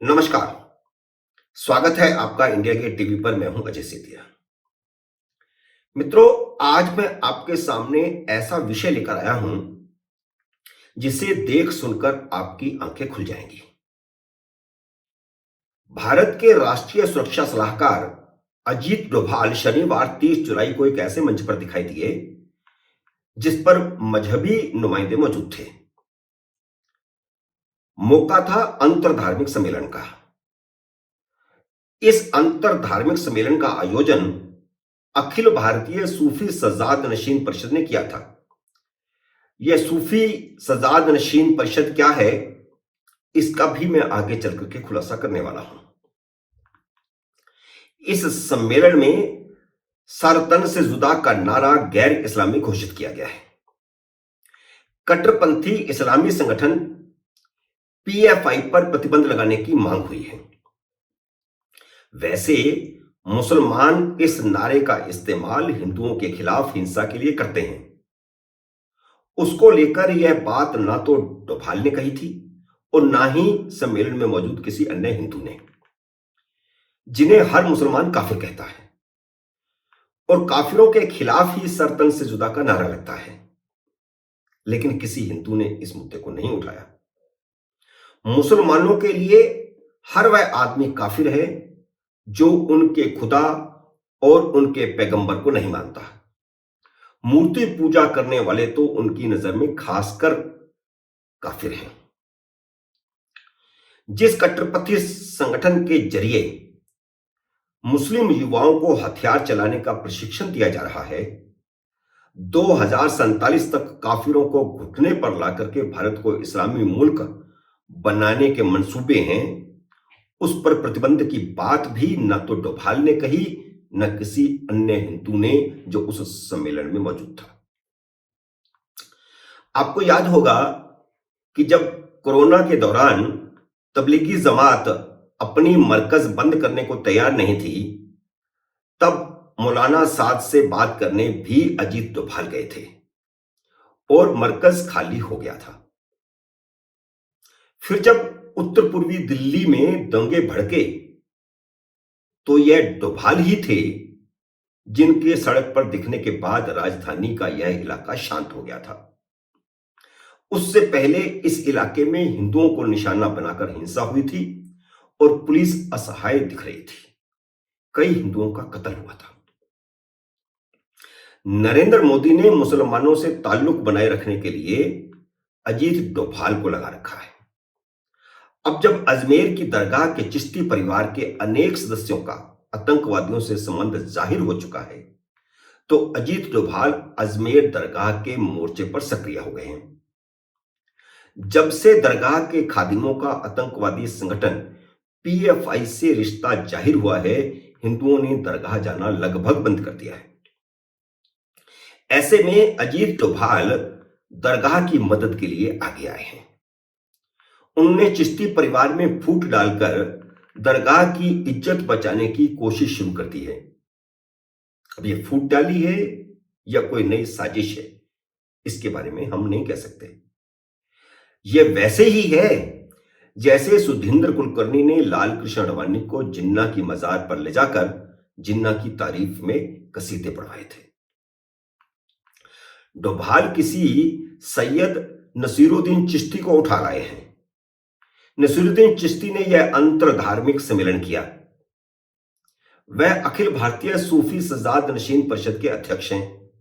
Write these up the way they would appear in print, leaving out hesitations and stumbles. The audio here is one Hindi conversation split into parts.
नमस्कार। स्वागत है आपका इंडिया गेट टीवी पर। मैं हूं अजय सेतिया। मित्रों, आज मैं आपके सामने ऐसा विषय लेकर आया हूं जिसे देख सुनकर आपकी आंखें खुल जाएंगी। भारत के राष्ट्रीय सुरक्षा सलाहकार अजीत डोभाल शनिवार 30 जुलाई को एक ऐसे मंच पर दिखाई दिए जिस पर मजहबी नुमाइंदे मौजूद थे। मौका था अंतर धार्मिक सम्मेलन का। इस अंतर धार्मिक सम्मेलन का आयोजन अखिल भारतीय सूफी सज्जाद नशीन परिषद ने किया था। यह सूफी सज्जाद नशीन परिषद क्या है, इसका भी मैं आगे चलकर के खुलासा करने वाला हूं। इस सम्मेलन में सरतन से जुदा का नारा गैर इस्लामी घोषित किया गया है। कट्टरपंथी इस्लामी संगठन पीएफआई पर प्रतिबंध लगाने की मांग हुई है। वैसे मुसलमान इस नारे का इस्तेमाल हिंदुओं के खिलाफ हिंसा के लिए करते हैं। उसको लेकर यह बात ना तो डोभाल ने कही थी और ना ही सम्मेलन में मौजूद किसी अन्य हिंदू ने, जिन्हें हर मुसलमान काफिर कहता है और काफिरों के खिलाफ ही सरतन से जुदा का नारा लगता है। लेकिन किसी हिंदू ने इस मुद्दे को नहीं उठाया। मुसलमानों के लिए हर वह आदमी काफिर है जो उनके खुदा और उनके पैगंबर को नहीं मानता। मूर्ति पूजा करने वाले तो उनकी नजर में खासकर काफिर हैं। जिस कट्टरपंथी संगठन के जरिए मुस्लिम युवाओं को हथियार चलाने का प्रशिक्षण दिया जा रहा है, 2047 तक काफिरों को घुटने पर लाकर के भारत को इस्लामी मुल्क बनाने के मंसूबे हैं, उस पर प्रतिबंध की बात भी न तो डोभाल ने कही न किसी अन्य हिंदू ने जो उस सम्मेलन में मौजूद था। आपको याद होगा कि जब कोरोना के दौरान तबलीगी जमात अपनी मरकज बंद करने को तैयार नहीं थी, तब मौलाना साद से बात करने भी अजीत डोभाल गए थे और मरकज खाली हो गया था। फिर जब उत्तर पूर्वी दिल्ली में दंगे भड़के तो यह डोभाल ही थे जिनके सड़क पर दिखने के बाद राजधानी का यह इलाका शांत हो गया था। उससे पहले इस इलाके में हिंदुओं को निशाना बनाकर हिंसा हुई थी और पुलिस असहाय दिख रही थी। कई हिंदुओं का कत्ल हुआ था। नरेंद्र मोदी ने मुसलमानों से ताल्लुक बनाए रखने के लिए अजीत डोभाल को लगा रखा है। अब जब अजमेर की दरगाह के चिश्ती परिवार के अनेक सदस्यों का आतंकवादियों से संबंध जाहिर हो चुका है, तो अजीत डोभाल अजमेर दरगाह के मोर्चे पर सक्रिय हो गए हैं। जब से दरगाह के खादिमों का आतंकवादी संगठन पीएफआई से रिश्ता जाहिर हुआ है, हिंदुओं ने दरगाह जाना लगभग बंद कर दिया है। ऐसे में अजीत डोभाल दरगाह की मदद के लिए आगे आए हैं। उन्होंने चिश्ती परिवार में फूट डालकर दरगाह की इज्जत बचाने की कोशिश शुरू कर दी है। अब ये फूट डाली है या कोई नई साजिश है, इसके बारे में हम नहीं कह सकते। यह वैसे ही है जैसे सुधींद्र कुलकर्णी ने लाल कृष्ण अडवाणी को जिन्ना की मजार पर ले जाकर जिन्ना की तारीफ में कसीदे पढ़वाए थे। डोभाल किसी सैयद नसीरुद्दीन चिश्ती को उठा लाए हैं। नसीरुद्दीन चिश्ती ने यह अंतर धार्मिक सम्मेलन किया। वह अखिल भारतीय सूफी सज्जाद नशीन परिषद के अध्यक्ष हैं।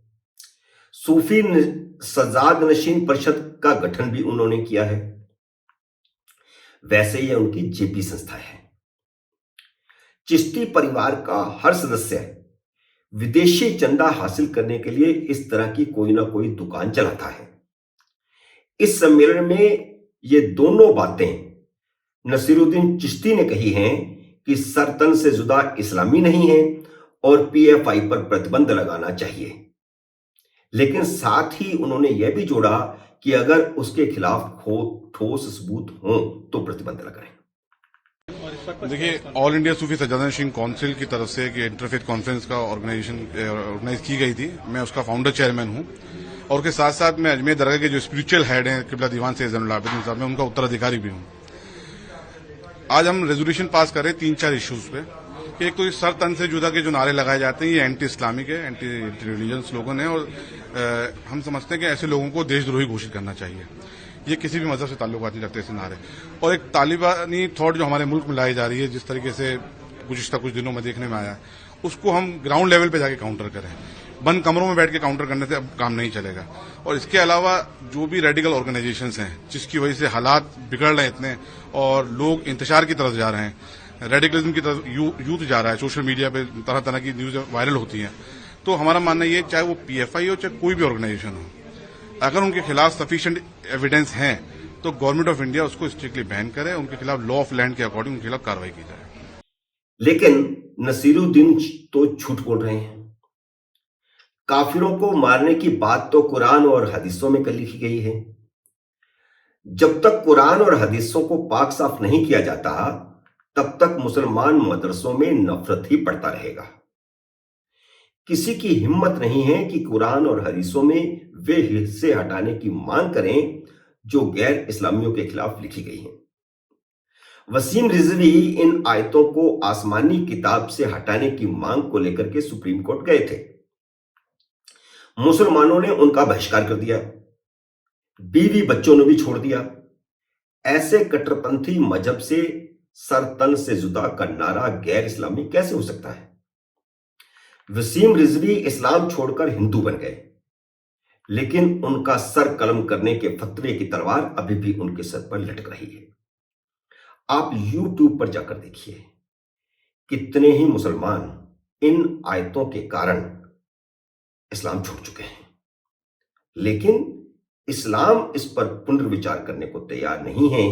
सूफी सज्जाद नशीन परिषद का गठन भी उन्होंने किया है। वैसे यह उनकी जेपी संस्था है। चिश्ती परिवार का हर सदस्य विदेशी चंदा हासिल करने के लिए इस तरह की कोई ना कोई दुकान चलाता है। इस सम्मेलन में ये दोनों बातें नसीरुद्दीन चिश्ती ने कही हैं कि सरतन से जुदा इस्लामी नहीं है और पीएफआई पर प्रतिबंध लगाना चाहिए। लेकिन साथ ही उन्होंने यह भी जोड़ा कि अगर उसके खिलाफ ठोस सबूत हो तो प्रतिबंध लगाएं। देखिए, ऑल इंडिया सूफी सज्जाद नशीन काउंसिल की तरफ से एक इंटरफेथ कॉन्फ्रेंस का ऑर्गेनाइज की गई थी। मैं उसका फाउंडर चेयरमैन हूं और उसके साथ साथ मैं अजमेर दरगाह के जो स्पिरिचुअल हेड हैं किबला दीवान सैयद ज़ैनुल आबिदीन साहब, मैं उनका उत्तराधिकारी भी हूं। आज हम रेजोल्यूशन पास कर रहे हैं 3-4 इश्यूज पे कि एक तो इस सर तन से जुदा के जो नारे लगाए जाते हैं ये एंटी इस्लामिक है, एंटी रिलीजन स्लोगन है और हम समझते हैं कि ऐसे लोगों को देशद्रोही घोषित करना चाहिए। ये किसी भी मजहब से ताल्लुकात नहीं रखते ऐसे नारे। और एक तालिबानी थॉट जो हमारे मुल्क में लाई जा रही है, जिस तरीके से गुज़िश्ता कुछ दिनों में देखने में आया, उसको हम ग्राउंड लेवल पे जाके काउंटर करें। बंद कमरों में बैठ के काउंटर करने से अब काम नहीं चलेगा। और इसके अलावा जो भी रेडिकल ऑर्गेनाइजेशंस हैं जिसकी वजह से हालात बिगड़ रहे हैं इतने और लोग इंतशार की तरफ जा रहे हैं, रेडिकलिज्म की तरफ यूथ जा रहा है, सोशल मीडिया पे तरह तरह की न्यूज वायरल होती हैं, तो हमारा मानना ये चाहे वो पीएफआई हो चाहे कोई भी ऑर्गेनाइजेशन हो, अगर उनके खिलाफ सफिशिएंट एविडेंस है तो गवर्नमेंट ऑफ इंडिया उसको स्ट्रिक्टली बैन करे, उनके खिलाफ लॉ ऑफ लैंड के अकॉर्डिंग उनके खिलाफ कार्रवाई की जाए। लेकिन नसीरुद्दीन तो झूठ बोल रहे हैं। काफिरों को मारने की बात तो कुरान और हदीसों में कर लिखी गई है। जब तक कुरान और हदीसों को पाक साफ नहीं किया जाता तब तक मुसलमान मदरसों में नफरत ही बढ़ता रहेगा। किसी की हिम्मत नहीं है कि कुरान और हदीसों में वे हिस्से हटाने की मांग करें जो गैर इस्लामियों के खिलाफ लिखी गई हैं। वसीम रिजवी इन आयतों को आसमानी किताब से हटाने की मांग को लेकर के सुप्रीम कोर्ट गए थे। मुसलमानों ने उनका बहिष्कार कर दिया, बीवी बच्चों ने भी छोड़ दिया। ऐसे कट्टरपंथी मजहब से सर तन से जुदा का नारा गैर इस्लामी कैसे हो सकता है? वसीम रिजवी इस्लाम छोड़कर हिंदू बन गए, लेकिन उनका सर कलम करने के फतवे की तलवार अभी भी उनके सर पर लटक रही है। आप YouTube पर जाकर देखिए, कितने ही मुसलमान इन आयतों के कारण इस्लाम छोड़ चुके हैं, लेकिन इस्लाम इस पर पुनर्विचार करने को तैयार नहीं है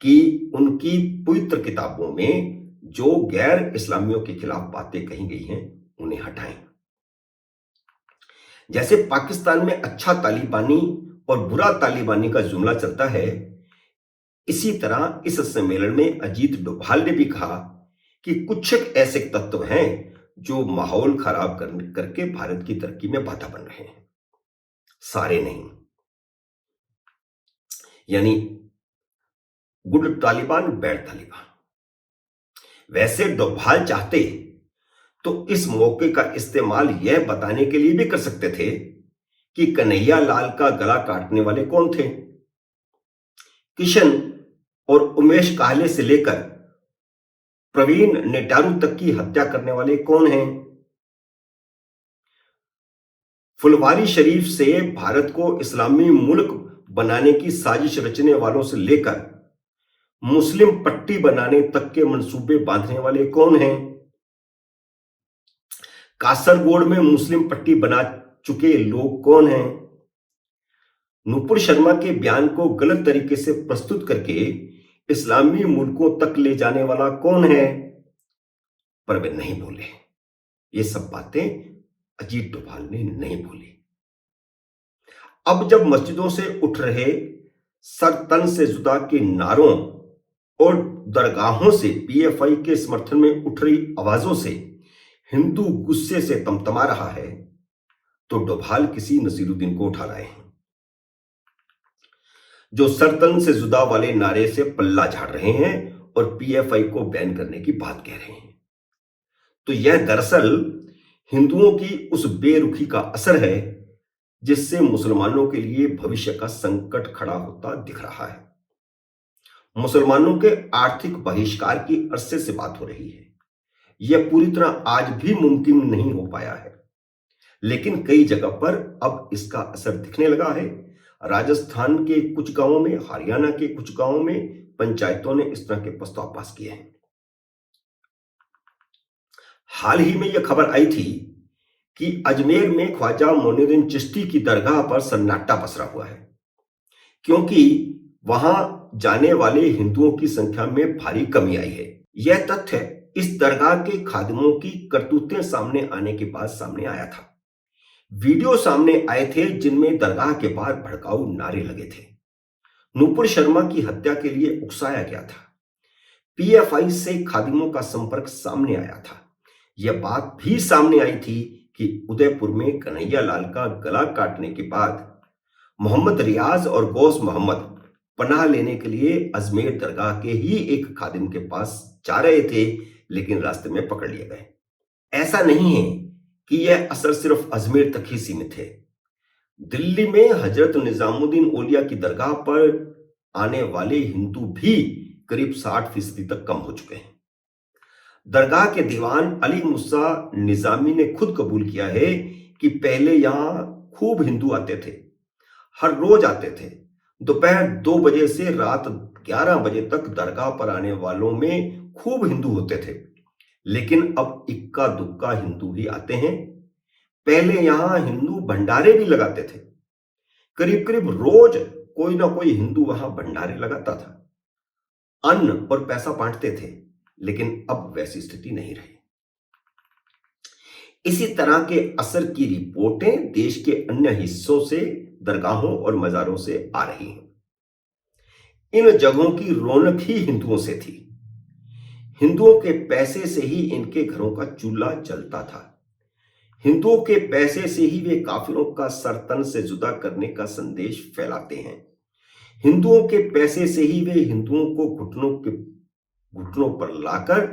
कि उनकी पवित्र किताबों में जो गैर इस्लामियों के खिलाफ बातें कही गई हैं उन्हें हटाएं। जैसे पाकिस्तान में अच्छा तालिबानी और बुरा तालिबानी का जुमला चलता है, इसी तरह इस सम्मेलन में अजीत डोभाल ने भी कहा कि कुछ ऐसे तत्व हैं जो माहौल खराब करके भारत की तरक्की में बाधा बन रहे हैं, सारे नहीं। यानी गुड तालिबान, बैड तालिबान। वैसे डोभाल चाहते तो इस मौके का इस्तेमाल यह बताने के लिए भी कर सकते थे कि कन्हैया लाल का गला काटने वाले कौन थे। किशन और उमेश काहले से लेकर प्रवीण नेटारू तक की हत्या करने वाले कौन हैं। फुलवारी शरीफ से भारत को इस्लामी मुल्क बनाने की साजिश रचने वालों से लेकर मुस्लिम पट्टी बनाने तक के मंसूबे बांधने वाले कौन हैं। कासरगोड में मुस्लिम पट्टी बना चुके लोग कौन हैं। नुपुर शर्मा के बयान को गलत तरीके से प्रस्तुत करके इस्लामी मुल्कों तक ले जाने वाला कौन है, पर वे नहीं बोले। ये सब बातें अजीत डोभाल ने नहीं बोली। अब जब मस्जिदों से उठ रहे सर तन से जुदा के नारों और दरगाहों से पीएफआई के समर्थन में उठ रही आवाजों से हिंदू गुस्से से तमतमा रहा है, तो डोभाल किसी नसीरुद्दीन को उठा लाए हैं जो सरतन से जुदा वाले नारे से पल्ला झाड़ रहे हैं और पीएफआई को बैन करने की बात कह रहे हैं। तो यह दरअसल हिंदुओं की उस बेरुखी का असर है जिससे मुसलमानों के लिए भविष्य का संकट खड़ा होता दिख रहा है। मुसलमानों के आर्थिक बहिष्कार की अरसे से बात हो रही है। यह पूरी तरह आज भी मुमकिन नहीं हो पाया है, लेकिन कई जगह पर अब इसका असर दिखने लगा है। राजस्थान के कुछ गांवों में, हरियाणा के कुछ गांवों में पंचायतों ने इस तरह के प्रस्ताव पास किए हैं। हाल ही में यह खबर आई थी कि अजमेर में ख्वाजा मोइनुद्दीन चिश्ती की दरगाह पर सन्नाटा पसरा हुआ है, क्योंकि वहां जाने वाले हिंदुओं की संख्या में भारी कमी आई है। यह तथ्य इस दरगाह के खादिमों की करतूतें सामने आने के बाद सामने आया था। वीडियो सामने आए थे जिनमें दरगाह के बाहर भड़काऊ नारे लगे थे। नुपुर शर्मा की हत्या के लिए उकसाया गया था। पीएफआई से खादिमों का संपर्क सामने आया था। यह बात भी सामने आई थी कि उदयपुर में कन्हैया लाल का गला काटने के बाद मोहम्मद रियाज और गौस मोहम्मद पनाह लेने के लिए अजमेर दरगाह के ही एक खादिम के पास जा रहे थे, लेकिन रास्ते में पकड़ लिए गए। ऐसा नहीं है कि यह असर सिर्फ अजमेर तक ही सीमित है। दिल्ली में हजरत निजामुद्दीन औलिया की दरगाह पर आने वाले हिंदू भी करीब 60% तक कम हो चुके हैं। दरगाह के दीवान अली मुसा निजामी ने खुद कबूल किया है कि पहले यहां खूब हिंदू आते थे, हर रोज आते थे। दोपहर 2 बजे से रात 11 बजे तक दरगाह पर आने वालों में खूब हिंदू होते थे, लेकिन अब इक्का दुक्का हिंदू ही आते हैं। पहले यहां हिंदू भंडारे भी लगाते थे, करीब करीब रोज कोई ना कोई हिंदू वहां भंडारे लगाता था, अन्न और पैसा बांटते थे, लेकिन अब वैसी स्थिति नहीं रही। इसी तरह के असर की रिपोर्टें देश के अन्य हिस्सों से, दरगाहों और मजारों से आ रही हैं। इन जगहों की रौनक ही हिंदुओं से थी। हिंदुओं के पैसे से ही इनके घरों का चूल्हा जलता था। हिंदुओं के पैसे से ही वे काफिरों का सर तन से जुदा करने का संदेश फैलाते हैं। हिंदुओं के पैसे से ही वे हिंदुओं को घुटनों पर लाकर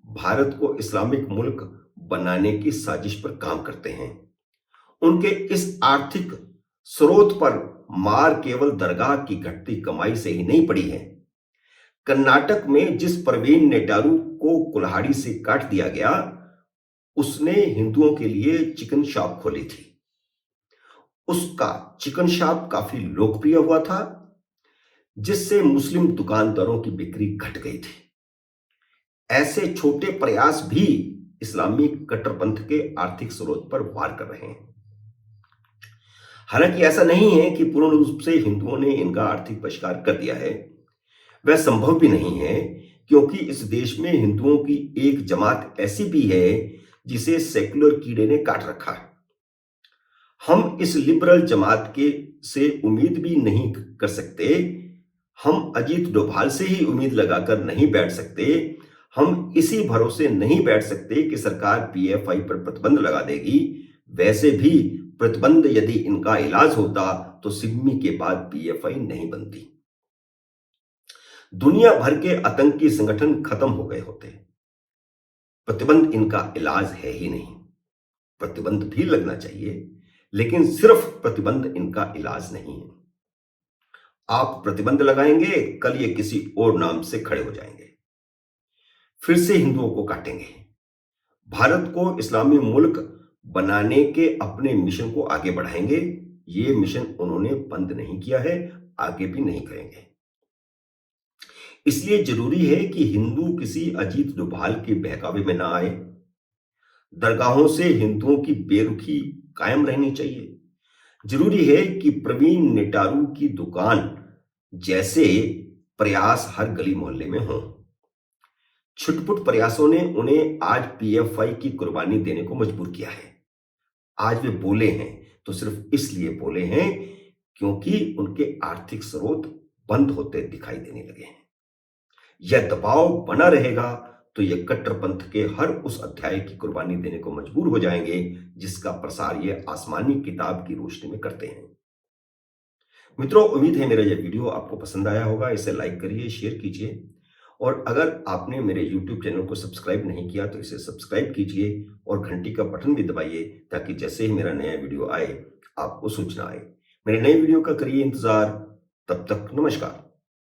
भारत को इस्लामिक मुल्क बनाने की साजिश पर काम करते हैं। उनके इस आर्थिक स्रोत पर मार केवल दरगाह की घटती कमाई से ही नहीं पड़ी है। कर्नाटक में जिस परवीन नेटारू को कुल्हाड़ी से काट दिया गया, उसने हिंदुओं के लिए चिकन शॉप खोली थी। उसका चिकन शॉप काफी लोकप्रिय हुआ था, जिससे मुस्लिम दुकानदारों की बिक्री घट गई थी। ऐसे छोटे प्रयास भी इस्लामी कट्टरपंथ के आर्थिक स्रोत पर वार कर रहे हैं। हालांकि ऐसा नहीं है कि पूर्ण रूप से हिंदुओं ने इनका आर्थिक बहिष्कार कर दिया है। वह संभव भी नहीं है, क्योंकि इस देश में हिंदुओं की एक जमात ऐसी भी है जिसे सेकुलर कीड़े ने काट रखा है। हम इस लिबरल जमात के से उम्मीद भी नहीं कर सकते। हम अजीत डोभाल से ही उम्मीद लगाकर नहीं बैठ सकते। हम इसी भरोसे नहीं बैठ सकते कि सरकार पीएफआई पर प्रतिबंध लगा देगी। वैसे भी प्रतिबंध यदि इनका इलाज होता तो सिग्मी के बाद पीएफआई नहीं बनती। दुनिया भर के आतंकी संगठन खत्म हो गए होते। प्रतिबंध इनका इलाज है ही नहीं। प्रतिबंध भी लगना चाहिए, लेकिन सिर्फ प्रतिबंध इनका इलाज नहीं है। आप प्रतिबंध लगाएंगे, कल ये किसी और नाम से खड़े हो जाएंगे, फिर से हिंदुओं को काटेंगे। भारत को इस्लामी मुल्क बनाने के अपने मिशन को आगे बढ़ाएंगे। ये मिशन उन्होंने बंद नहीं किया है, आगे भी नहीं करेंगे। इसलिए जरूरी है कि हिंदू किसी अजीत डोभाल के बहकावे में ना आए। दरगाहों से हिंदुओं की बेरुखी कायम रहनी चाहिए। जरूरी है कि प्रवीण नेटारू की दुकान जैसे प्रयास हर गली मोहल्ले में हों। छुटपुट प्रयासों ने उन्हें आज पीएफआई की कुर्बानी देने को मजबूर किया है। आज वे बोले हैं तो सिर्फ इसलिए बोले हैं क्योंकि उनके आर्थिक स्रोत बंद होते दिखाई देने लगे हैं। यह दबाव बना रहेगा तो यह कट्टरपंथ के हर उस अध्याय की कुर्बानी देने को मजबूर हो जाएंगे जिसका प्रसार ये आसमानी किताब की रोशनी में करते हैं। मित्रों, उम्मीद है मेरा यह वीडियो आपको पसंद आया होगा। इसे लाइक करिए, शेयर कीजिए, और अगर आपने मेरे YouTube चैनल को सब्सक्राइब नहीं किया तो इसे सब्सक्राइब कीजिए और घंटी का बटन भी दबाइए, ताकि जैसे ही मेरा नया वीडियो आए आपको सूचना आए। मेरे नए वीडियो का करिए इंतजार। तब तक नमस्कार।